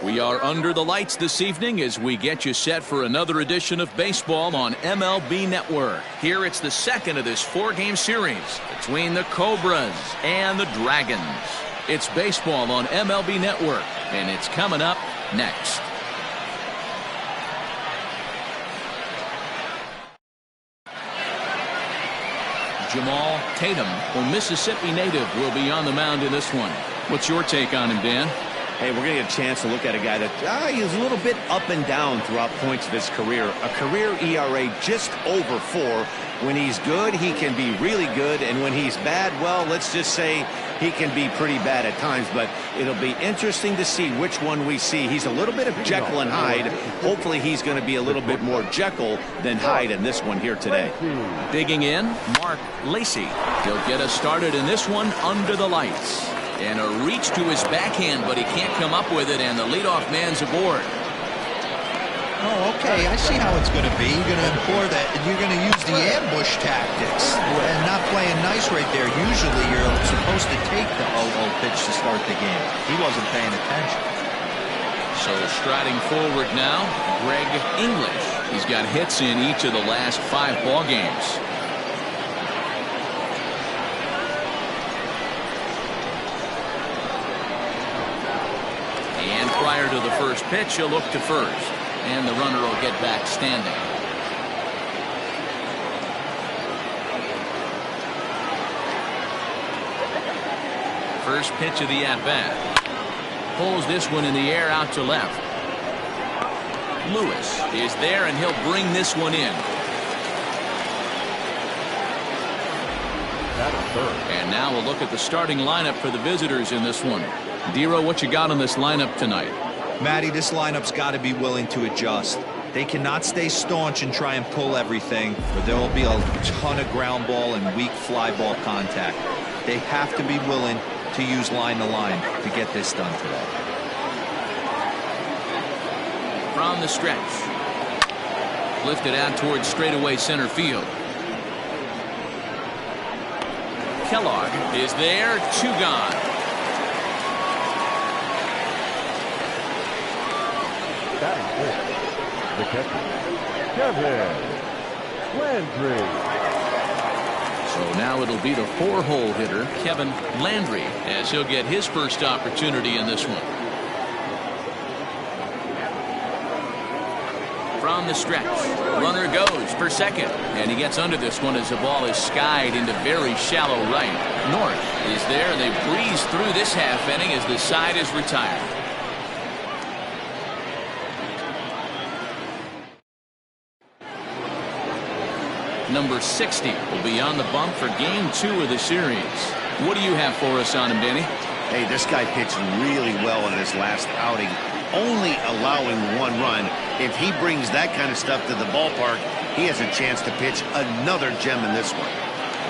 We are under the lights this evening as we get you set for another edition of baseball on MLB Network. Here it's the second of this 4-game series between the Cobras and the Dragons. It's baseball on MLB Network, and it's coming up next. Jamal Tatum, a Mississippi native, will be on the mound in this one. What's your take on him, Dan? Hey, we're going to get a chance to look at a guy that he's a little bit up and down throughout points of his career. A career ERA just over 4. When he's good, he can be really good. And when he's bad, well, let's just say he can be pretty bad at times. But it'll be interesting to see which one we see. He's a little bit of Jekyll and Hyde. Hopefully he's going to be a little bit more Jekyll than Hyde in this one here today. Digging in, Mark Lacey. He'll get us started in this one under the lights. And a reach to his backhand, but he can't come up with it, and the leadoff man's aboard. Oh, okay. I see how it's going to be. You're going to employ that, and you're going to use the ambush tactics and not playing nice right there. Usually, you're supposed to take the 0-0 pitch to start the game. He wasn't paying attention. So striding forward now, Greg English. He's got hits in each of the last 5 ball games. Prior to the first pitch, he'll look to first, and the runner will get back standing. First pitch of the at-bat. Pulls this one in the air out to left. Lewis is there, and he'll bring this one in. And now we'll look at the starting lineup for the visitors in this one. Dero, what you got on this lineup tonight? Matty, this lineup's got to be willing to adjust. They cannot stay staunch and try and pull everything, or there will be a ton of ground ball and weak fly ball contact. They have to be willing to use line to line to get this done today. From the stretch. Lifted out towards straightaway center field. Kellogg is there, 2 gone. The catcher, Kevin Landry. So now it'll be the 4-hole hitter, Kevin Landry, as he'll get his first opportunity in this one. From the stretch, runner goes for second, and he gets under this one as the ball is skied into very shallow right. North is there, and they breeze through this half inning as the side is retired. Number 60 will be on the bump for game 2 of the series. What do you have for us on him, Danny? Hey, this guy pitched really well in his last outing, only allowing 1 run. If he brings that kind of stuff to the ballpark, he has a chance to pitch another gem in this one.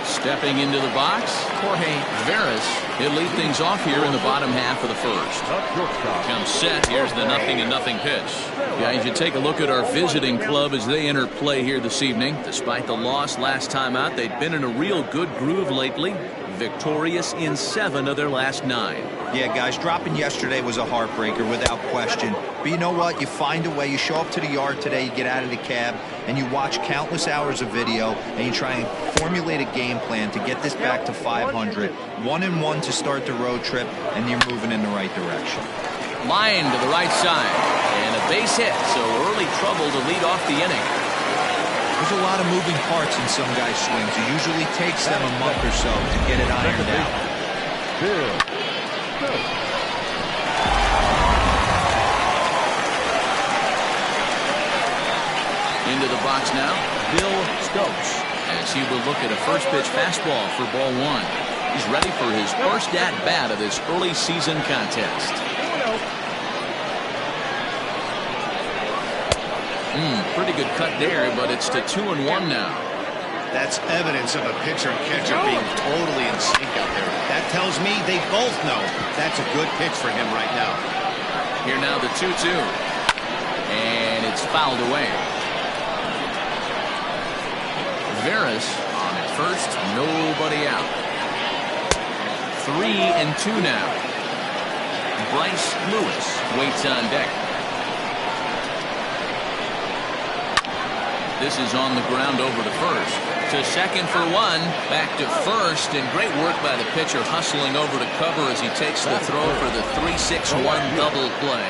Stepping into the box, Jorge Veras. He'll lead things off here in the bottom half of the first. Comes set. Here's the 0-0 pitch. Guys, you take a look at our visiting club as they enter play here this evening. Despite the loss last time out, they've been in a real good groove lately. Victorious in 7 of their last 9. Yeah, guys, dropping yesterday was a heartbreaker without question. But you know what? You find a way. You show up to the yard today, you get out of the cab, and you watch countless hours of video, and you try and formulate a game plan to get this back to 500. 1-1 to start the road trip, and you're moving in the right direction. Line to the right side, and a base hit, so early trouble to lead off the inning. There's a lot of moving parts in some guys' swings. It usually takes them a month or so to get it ironed out. Into the box now, Bill Stokes, as he will look at a first pitch fastball for ball 1. He's ready for his first at-bat of this early season contest. Pretty good cut there, but it's to 2-1 now. That's evidence of a pitcher and catcher being totally in sync out there. That tells me they both know that's a good pitch for him right now. Here now the 2-2. And it's fouled away. Veras on at first, nobody out. 3-2 now. Bryce Lewis waits on deck. This is on the ground over to first. To second for one. Back to first. And great work by the pitcher hustling over to cover as he takes the throw for the 3-6-1 double play.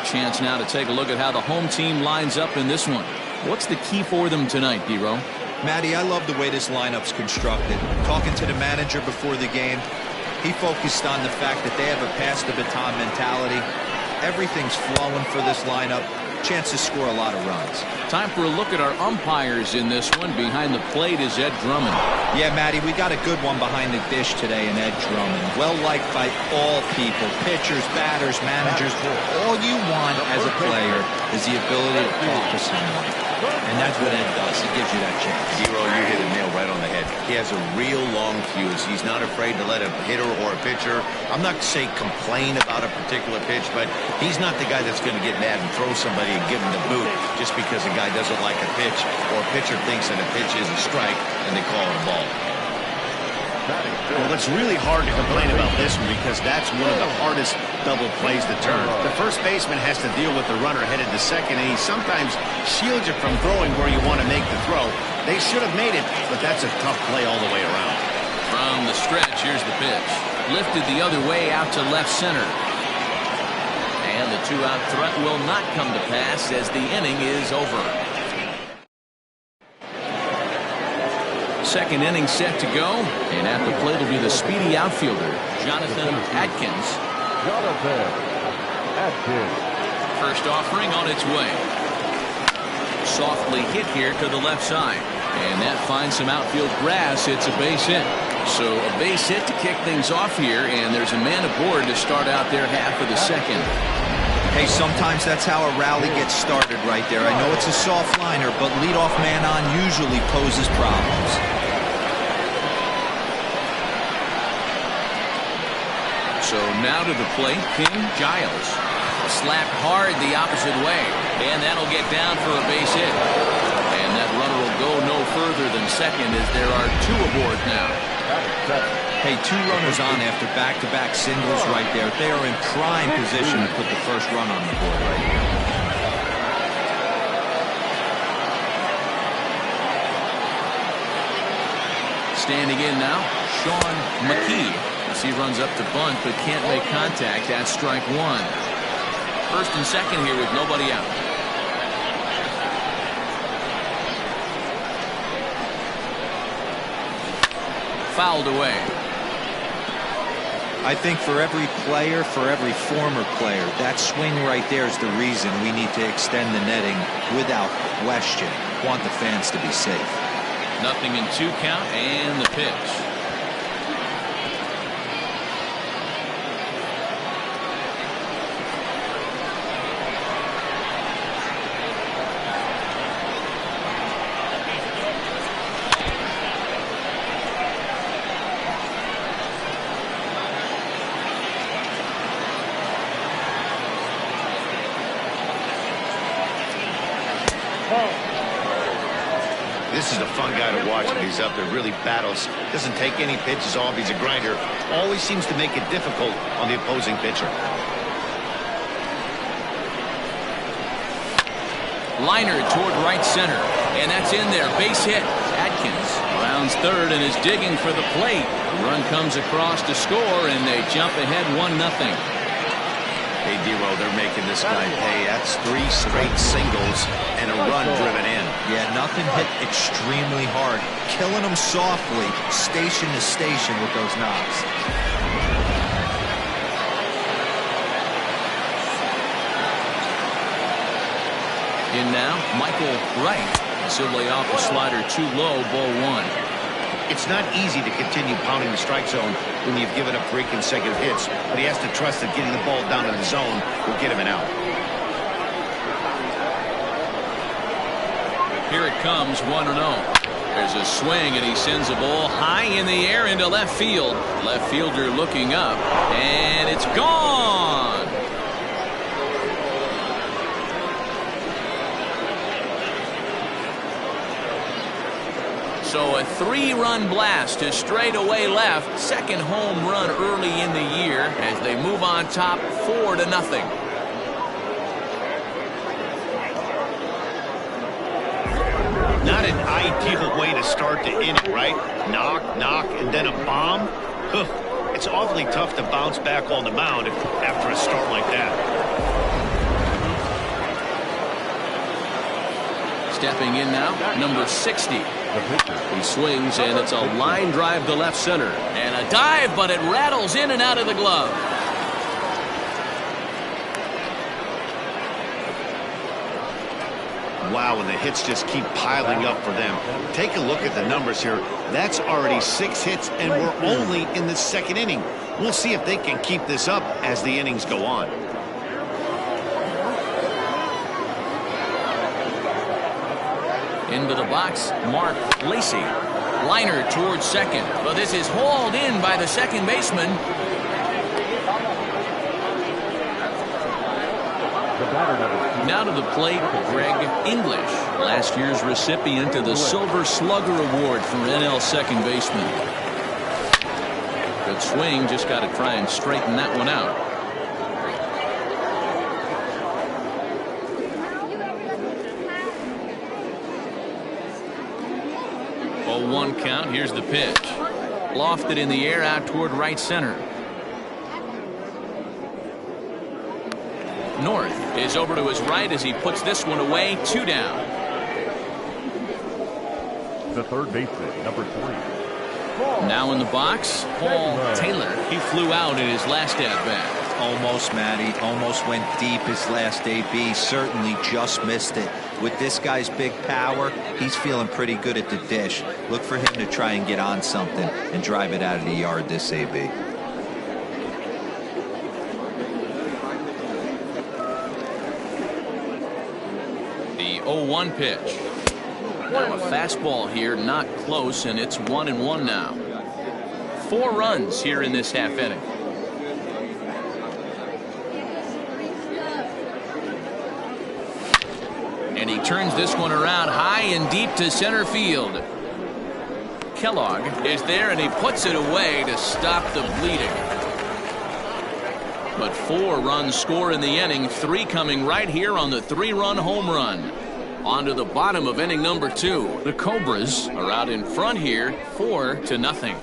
A chance now to take a look at how the home team lines up in this one. What's the key for them tonight, D-Row? Matty, I love the way this lineup's constructed. Talking to the manager before the game, he focused on the fact that they have a pass the baton mentality. Everything's flowing for this lineup. Chance to score a lot of runs. Time for a look at our umpires in this one. Behind the plate is Ed Drummond. Yeah, Matty, we got a good one behind the dish today in Ed Drummond. Well liked by all people, pitchers, batters, managers. All you want as a player is the ability to talk to someone. And that's what Ed does. He gives you that chance. Zero, you hit a nail right on the head. He has a real long fuse. He's not afraid to let a hitter or a pitcher, I'm not to say complain about a particular pitch, but he's not the guy that's going to get mad and throw somebody and give him the boot just because a guy doesn't like a pitch or a pitcher thinks that a pitch is a strike and they call it a ball. Well, it's really hard to complain about this one because that's one of the hardest double plays to turn. The first baseman has to deal with the runner headed to second, and he sometimes shields you from throwing where you want to make the throw. They should have made it, but that's a tough play all the way around. From the stretch, here's the pitch. Lifted the other way out to left center. And the two-out threat will not come to pass as the inning is over. Second inning set to go, and at the plate will be the speedy outfielder, Jonathan Atkins. First offering on its way. Softly hit here to the left side, and that finds some outfield grass. It's a base hit. So a base hit to kick things off here, and there's a man aboard to start out their half of the second. Hey, sometimes that's how a rally gets started right there. I know it's a soft liner, but leadoff man on usually poses problems. So now to the plate, King Giles. Slapped hard the opposite way, and that'll get down for a base hit. And that runner will go no further than second as there are two aboard now. Hey, two runners on after back-to-back singles right there. They are in prime position to put the first run on the board right here. Standing in now, Sean McKee. As he runs up to bunt but can't make contact at strike one. First and second here with nobody out. Fouled away. I think for every player, for every former player, that swing right there is the reason we need to extend the netting without question. Want the fans to be safe. Nothing in 2 count and the pitch. This is a fun guy to watch when he's up there. Really battles. Doesn't take any pitches off. He's a grinder. Always seems to make it difficult on the opposing pitcher. Liner toward right center. And that's in there. Base hit. Atkins rounds third and is digging for the plate. The run comes across to score, and they jump ahead 1-0. Hey, D-Row, they're making this guy pay. That's 3 straight singles and a run driven in. Yeah, nothing hit extremely hard. Killing them softly, station to station with those knocks. In now, Michael Wright. He'll lay off a slider too low, ball 1. It's not easy to continue pounding the strike zone when you've given up 3 consecutive hits, but he has to trust that getting the ball down in the zone will get him an out. Here it comes, 1-0. There's a swing, and he sends a ball high in the air into left field. Left fielder looking up, and it's gone. So a 3-run blast to straightaway left. Second home run early in the year as they move on top 4-0. Not an ideal way to start the inning, right? Knock, knock, and then a bomb. It's awfully tough to bounce back on the mound after a start like that. Stepping in now, number 60. He swings, and it's a line drive to left center. And a dive, but it rattles in and out of the glove. Wow, and the hits just keep piling up for them. Take a look at the numbers here. That's already 6 hits, and we're only in the second inning. We'll see if they can keep this up as the innings go on. Into the box, Mark Lacey. Liner towards second, but this is hauled in by the second baseman. Now to the plate, Greg English, last year's recipient of the Silver Slugger Award for NL second baseman. Good swing, just got to try and straighten that one out. Oh, 1 count. Here's the pitch. Lofted in the air out toward right center. North is over to his right as he puts this one away. 2 down. The third baseman, number 3. Now in the box, Paul Taylor. He flew out in his last at-bat. Almost, Matty. Almost went deep his last AB. Certainly just missed it. With this guy's big power, he's feeling pretty good at the dish. Look for him to try and get on something and drive it out of the yard this AB. The 0-1 pitch. Now a fastball here, not close, and it's 1-1 now. 4 runs here in this half inning. And he turns this one around high and deep to center field. Kellogg is there, and he puts it away to stop the bleeding. But 4 runs score in the inning, 3 coming right here on the 3-run home run. On to the bottom of inning number 2. The Cobras are out in front here, 4-0.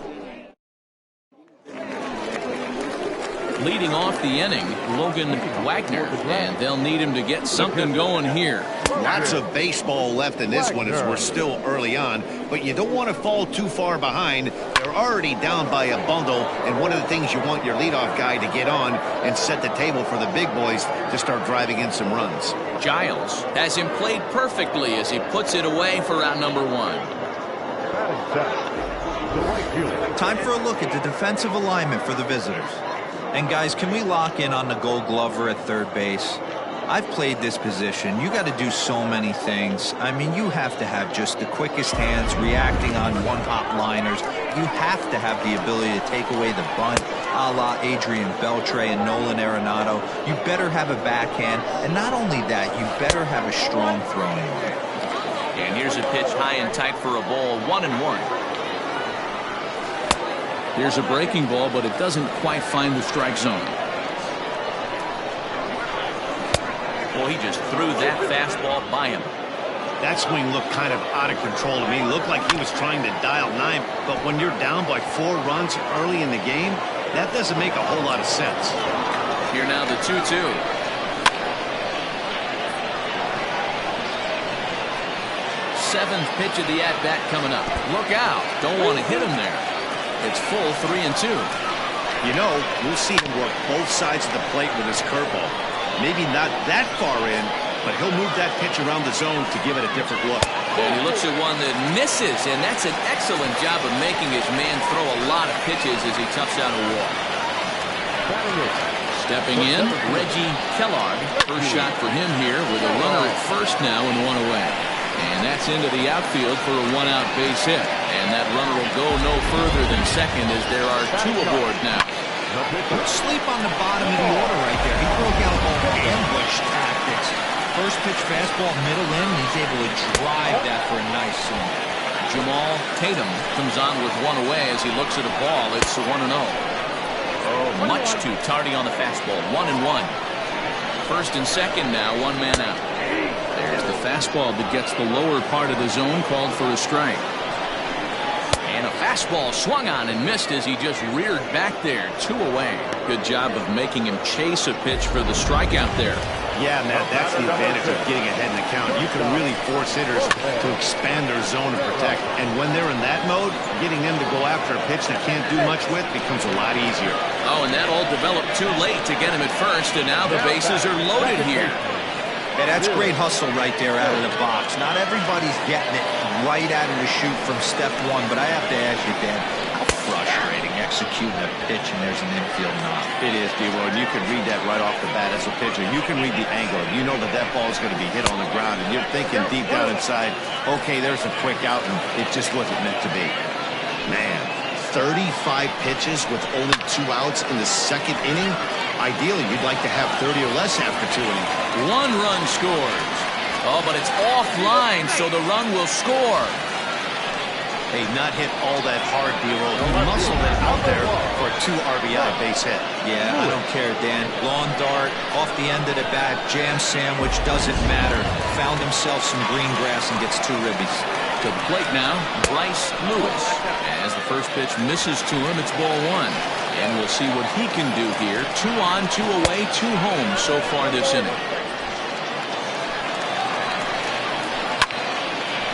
Leading off the inning, Logan Wagner, and they'll need him to get something going here. Lots of baseball left in this one as we're still early on, but you don't want to fall too far behind. They're already down by a bundle, and one of the things you want your leadoff guy to get on and set the table for the big boys to start driving in some runs. Giles has him played perfectly as he puts it away for out number 1. Time for a look at the defensive alignment for the visitors. And guys, can we lock in on the Gold Glover at third base? I've played this position. You got to do so many things. I mean, you have to have just the quickest hands, reacting on one-hop liners. You have to have the ability to take away the bunt, a la Adrian Beltre and Nolan Arenado. You better have a backhand, and not only that, you better have a strong throwing arm. And here's a pitch high and tight for a ball, 1-1. Here's a breaking ball, but it doesn't quite find the strike zone. Boy, he just threw that fastball by him. That swing looked kind of out of control to me. Looked like he was trying to dial 9, but when you're down by 4 runs early in the game, that doesn't make a whole lot of sense. Here now the 2-2. Seventh pitch of the at-bat coming up. Look out. Don't want to hit him there. It's full 3-2. You know, we'll see him work both sides of the plate with his curveball. Maybe not that far in, but he'll move that pitch around the zone to give it a different look. And he looks at one that misses, and that's an excellent job of making his man throw a lot of pitches as he toughs out a walk. Stepping in, Reggie Kellogg. First shot for him here with a runner at first now and 1 away. And that's into the outfield for a 1-out base hit. And that runner will go no further than second as there are 2 aboard now. Don't sleep on the bottom of the order right there. He broke out all ambush tactics. First pitch fastball middle in, and he's able to drive that for a nice swing. Jamal Tatum comes on with one away as he looks at a ball. It's 1-0. Much too tardy on the fastball. 1-1. First and second now, one man out. There's the fastball that gets the lower part of the zone, called for a strike. And a fastball swung on and missed as he just reared back there. 2 away. Good job of making him chase a pitch for the strikeout there. Yeah, Matt, that's the advantage of getting ahead in the count. You can really force hitters to expand their zone and protect. And when they're in that mode, getting them to go after a pitch they can't do much with becomes a lot easier. Oh, and that all developed too late to get him at first, and now the bases are loaded here. Yeah, that's great hustle right there out of the box. Not everybody's getting it right out of the chute from step one, but I have to ask you, Dan, how frustrating executing a pitch and there's an infield knock. It is, D-Roy, and you can read that right off the bat as a pitcher. You can read the angle. You know that that ball is going to be hit on the ground, and you're thinking deep down inside, okay, there's a quick out, and it just wasn't meant to be. Man, 35 pitches with only 2 outs in the second inning? Ideally, you'd like to have 30 or less after 2 innings. 1 run scores. Oh, but it's offline, so the run will score. Hey, not hit all that hard, D-Roll. He muscled it out there for a 2 RBI base hit. Yeah, I don't care, Dan. Lawn dart, off the end of the bat, jam sandwich, doesn't matter. Found himself some green grass and gets 2 ribbies. To the plate now, Bryce Lewis. As the first pitch misses to him, it's ball 1. And we'll see what he can do here. 2 on, 2 away, 2 home so far this inning.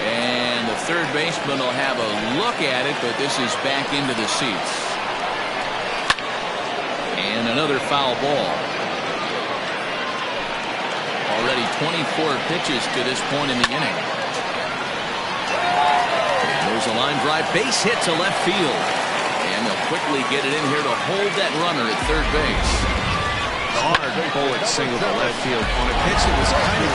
And the third baseman will have a look at it, but this is back into the seats. And another foul ball. Already 24 pitches to this point in the inning. And there's a line drive, base hit to left field. And they'll quickly get it in here to hold that runner at third base. Hard bullet single to left field on a pitch that was kind of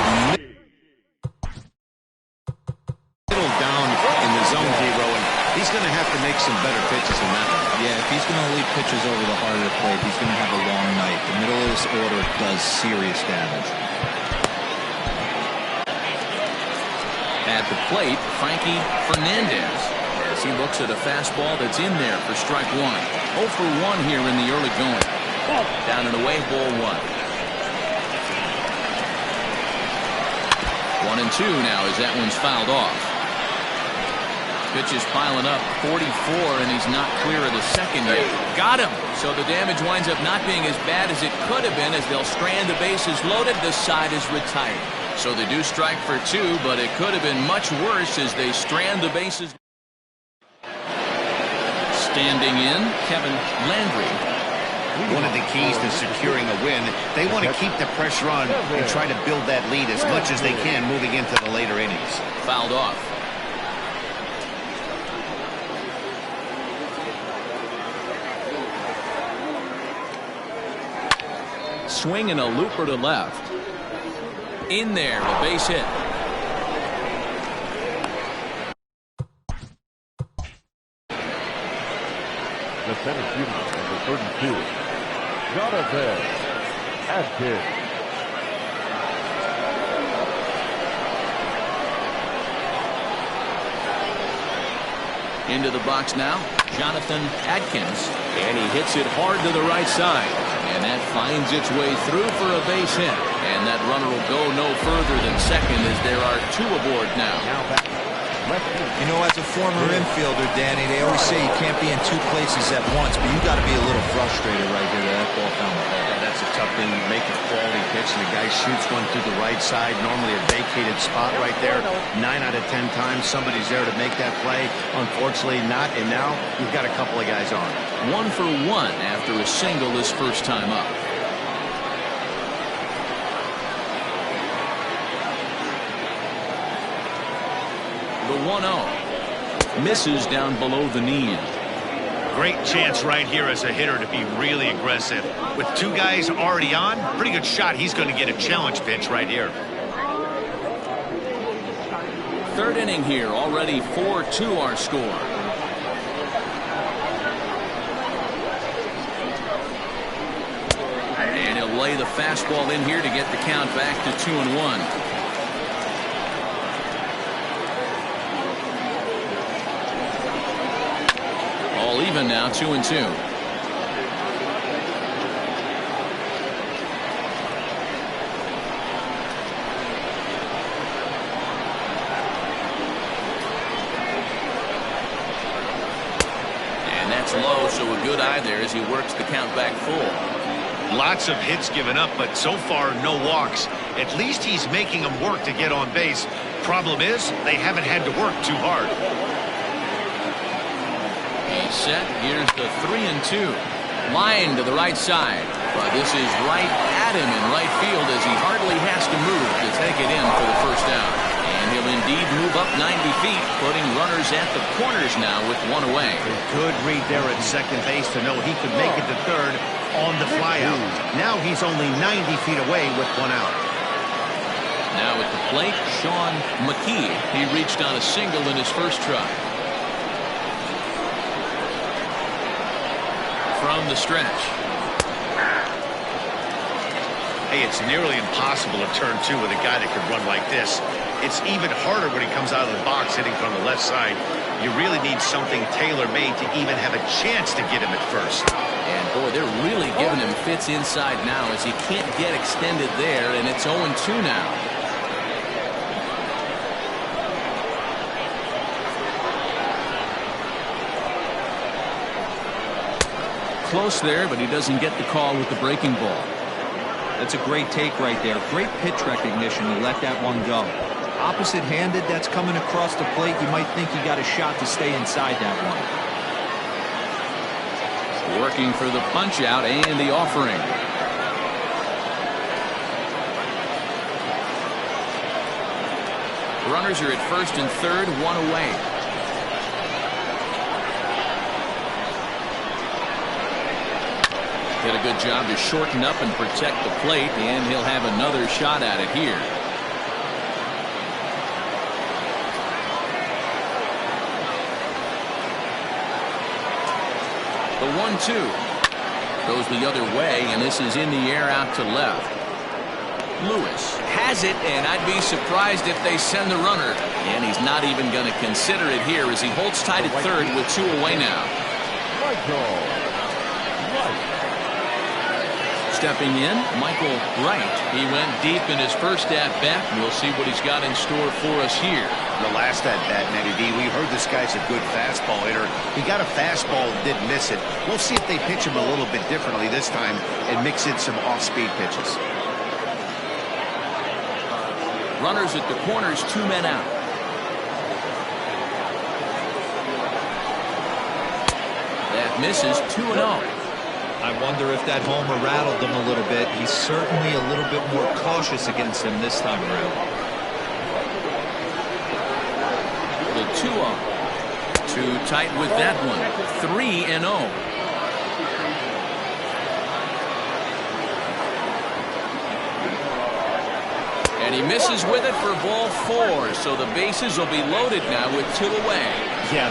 middle down in the zone, D-Row, and he's going to have to make some better pitches than that one. Yeah, if he's going to lead pitches over the heart of the plate, he's going to have a long night. The middle of this order does serious damage. At the plate, Frankie Fernandez. As he looks at a fastball that's in there for strike 1. 0 for 1 here in the early going. Down and away, ball 1. 1-2 now as that one's fouled off. Pitch is piling up, 44, and he's not clear of the second yet. Got him! So the damage winds up not being as bad as it could have been as they'll strand the bases loaded. This side is retired. So they do strike for 2, but it could have been much worse as they strand the bases. Standing in, Kevin Landry. One of the keys to securing a win, they want to keep the pressure on and try to build that lead as much as they can moving into the later innings. Fouled off. Swing and a looper to left. In there, a base hit. The center fielder, number 32, Jonathan Adkins. Into the box now, Jonathan Adkins, and he hits it hard to the right side, and that finds its way through for a base hit, and that runner will go no further than second as there are 2 aboard now. You know, as a former infielder, Danny, they always say you can't be in 2 places at once, but you got to be a little frustrated right here that ball found the ball. Yeah, that's a tough thing. You make a quality pitch, and the guy shoots one through the right side, normally a vacated spot right there. 9 out of 10 times, somebody's there to make that play. Unfortunately, not, and now you've got a couple of guys on. 1 for 1 after a single his first time up. The 1-0 misses down below the knee. Great chance right here as a hitter to be really aggressive. With 2 guys already on, pretty good shot. He's going to get a challenge pitch right here. Third inning here, already 4-2 our score. And he'll lay the fastball in here to get the count back to 2-1. even now, 2-2. Low, so a good eye there as he works the count back full. Lots of hits given up, but so far no walks. At least he's making them work to get on base. Problem is, they haven't had to work too hard. He's set. Here's the 3-2. Line to the right side. But this is right at him in right field as he hardly has to move to take it in for the first out. And he'll indeed move up 90 feet, putting runners at the corners now with one away. A good read there at second base to know he could make it to third on the flyout. Now he's only 90 feet away with one out. Now at the plate, Sean McKee. He reached on a single in his first try. From the stretch. Hey, it's nearly impossible to turn two with a guy that could run like this. It's even harder when he comes out of the box hitting from the left side. You really need something tailor-made to even have a chance to get him at first. And boy, they're really giving him fits inside now as he can't get extended there, and it's 0-2 now. Close there, but he doesn't get the call with the breaking ball. That's a great take right there. Great pitch recognition to let that one go. Opposite-handed, that's coming across the plate. You might think you got a shot to stay inside that one. Working for the punch-out and the offering. Runners are at first and third, one away. Did a good job to shorten up and protect the plate, and he'll have another shot at it here. The 1-2 goes the other way, and this is in the air out to left. Lewis has it, and I'd be surprised if they send the runner. And he's not even going to consider it here as he holds tight at third with two away now. Stepping in, Michael Wright. He went deep in his first at-bat. We'll see what he's got in store for us here. The last at-bat, Matty D, we heard this guy's a good fastball hitter. He got a fastball and didn't miss it. We'll see if they pitch him a little bit differently this time and mix in some off-speed pitches. Runners at the corners, two men out. That misses, 2-0. I wonder if that homer rattled him a little bit. He's certainly a little bit more cautious against him this time around. The 2-0. Too tight with that one. 3-0. And he misses with it for ball 4. So the bases will be loaded now with two away.